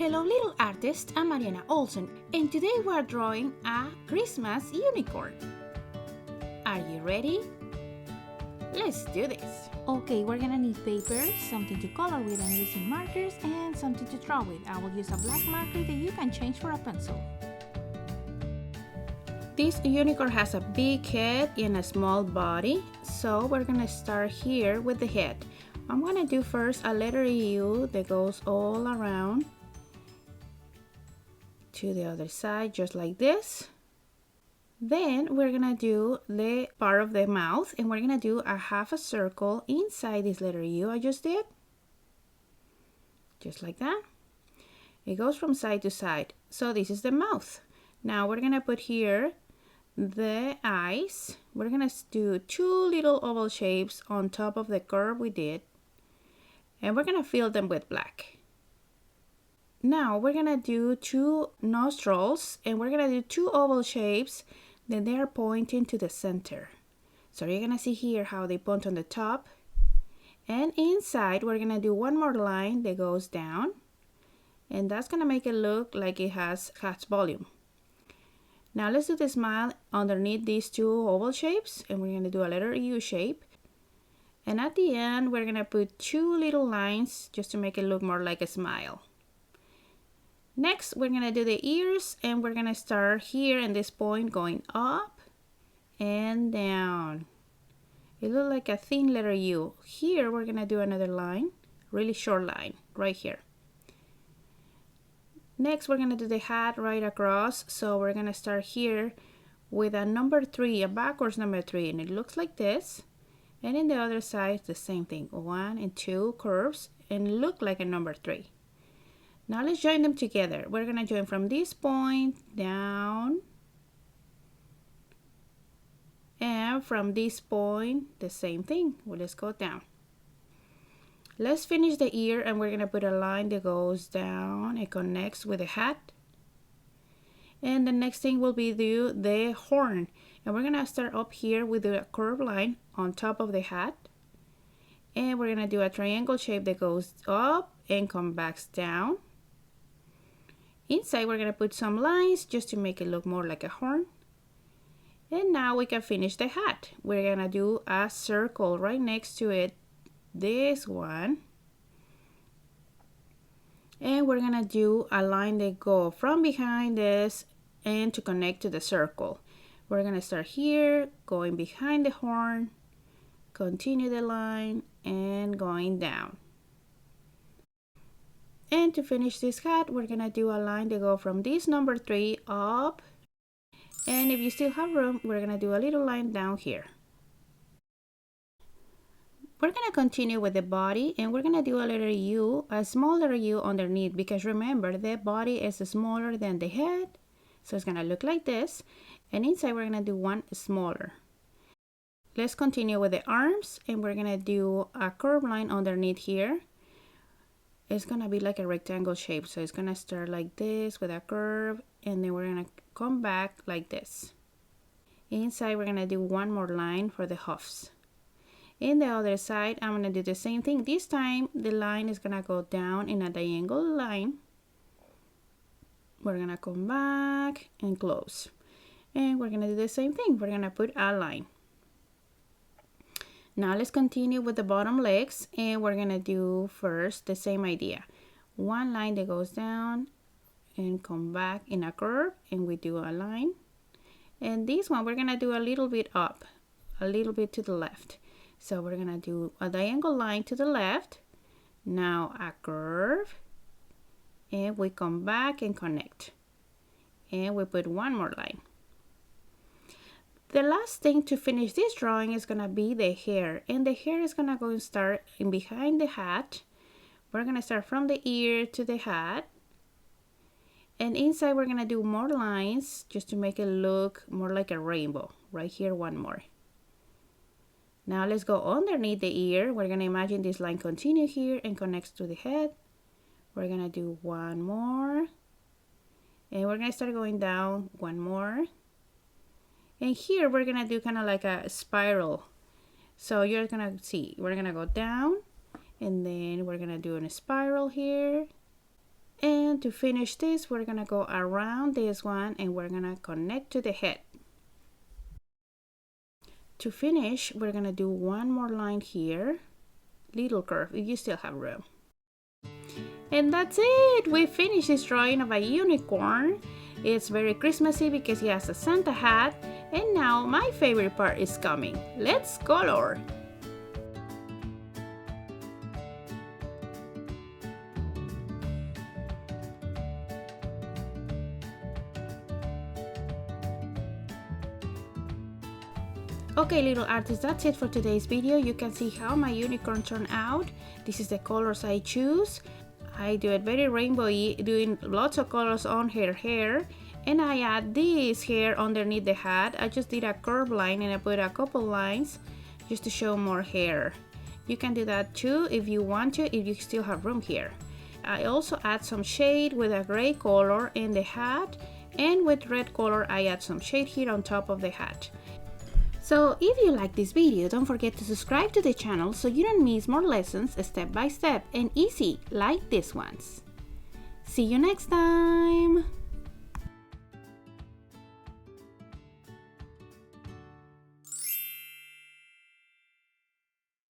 Hello little artist, I'm Mariana Olsen and today we're drawing a Christmas unicorn. Are you ready? Let's do this! Okay, we're gonna need paper, something to color with I'm using markers, and something to draw with. I will use a black marker that you can change for a pencil. This unicorn has a big head and a small body, so we're gonna start here with the head. I'm gonna do first a letter U that goes all around to the other side, just like this. Then we're gonna do the part of the mouth, and we're gonna do a half a circle inside this letter U I just did. Just like that. It goes from side to side. So this is the mouth. Now we're gonna put here the eyes. We're gonna do two little oval shapes on top of the curve we did, and we're gonna fill them with black. Now we're gonna do two nostrils, and we're gonna do two oval shapes that they are pointing to the center. So you're gonna see here how they point on the top, and inside we're gonna do one more line that goes down, and that's gonna make it look like it has volume. Now let's do the smile underneath these two oval shapes, and we're gonna do a letter U shape. And at the end, we're gonna put two little lines just to make it look more like a smile. Next, we're gonna do the ears, and we're gonna start here in this point going up and down. It looks like a thin letter U. Here, we're gonna do another line, really short line, right here. Next, we're gonna do the hat right across. So we're gonna start here with a number 3, a backwards number 3, and it looks like this. And in the other side, the same thing, 1 and 2 curves, and look like a number 3. Now let's join them together. We're gonna join from this point down, and from this point, the same thing. Well, let's go down. Let's finish the ear, and we're gonna put a line that goes down and connects with the hat. And the next thing will be the horn, and we're gonna start up here with a curved line on top of the hat, and we're gonna do a triangle shape that goes up and comes back down. Inside, we're gonna put some lines just to make it look more like a horn. And now we can finish the hat. We're gonna do a circle right next to it, this one, and we're gonna do a line that go from behind this and to connect to the circle. We're gonna start here, going behind the horn, continue the line, and going down. And to finish this hat, we're gonna do a line that go from this number 3 up, and if you still have room, we're gonna do a little line down here. We're gonna continue with the body, and we're gonna do a letter U, a small letter U underneath, because remember, the body is smaller than the head, so it's gonna look like this. And inside, we're gonna do one smaller. Let's continue with the arms, and we're gonna do a curved line underneath here. It's gonna be like a rectangle shape, so it's gonna start like this with a curve, and then we're gonna come back like this. Inside, we're gonna do one more line for the hoofs. In the other side, I'm gonna do the same thing. This time, the line is gonna go down in a diagonal line. We're gonna come back and close. And we're gonna do the same thing. We're gonna put a line. Now let's continue with the bottom legs, and we're gonna do first the same idea. One line that goes down and come back in a curve, and we do a line. And this one, we're gonna do a little bit up, a little bit to the left. So we're gonna do a diagonal line to the left, now a curve, and we come back and connect. And we put one more line. The last thing to finish this drawing is gonna be the hair, and the hair is gonna go and start in behind the hat. We're gonna start from the ear to the hat, and inside we're gonna do more lines just to make it look more like a rainbow. Right here, one more. Now let's go underneath the ear. We're gonna imagine this line continue here and connects to the head. We're gonna do one more, and we're gonna start going down one more. And here we're gonna do kind of like a spiral. So you're gonna see, we're gonna go down, and then we're gonna do a spiral here, And to finish this, we're gonna go around this one and we're gonna connect to the head. To finish, we're gonna do one more line here, little curve if you still have room. And that's it! We finished this drawing of a unicorn. It's very Christmassy because he has a Santa hat. And now my favorite part is coming. Let's color! Okay, little artists, that's it for today's video. You can see how my unicorn turned out. This is the colors I choose. I do it very rainbowy, doing lots of colors on her hair. And I add this hair underneath the hat. I just did a curved line and I put a couple lines just to show more hair. You can do that too if you want to, if you still have room here. I also add some shade with a gray color in the hat. And with red color, I add some shade here on top of the hat. So if you like this video, don't forget to subscribe to the channel so you don't miss more lessons step by step and easy like these ones. See you next time!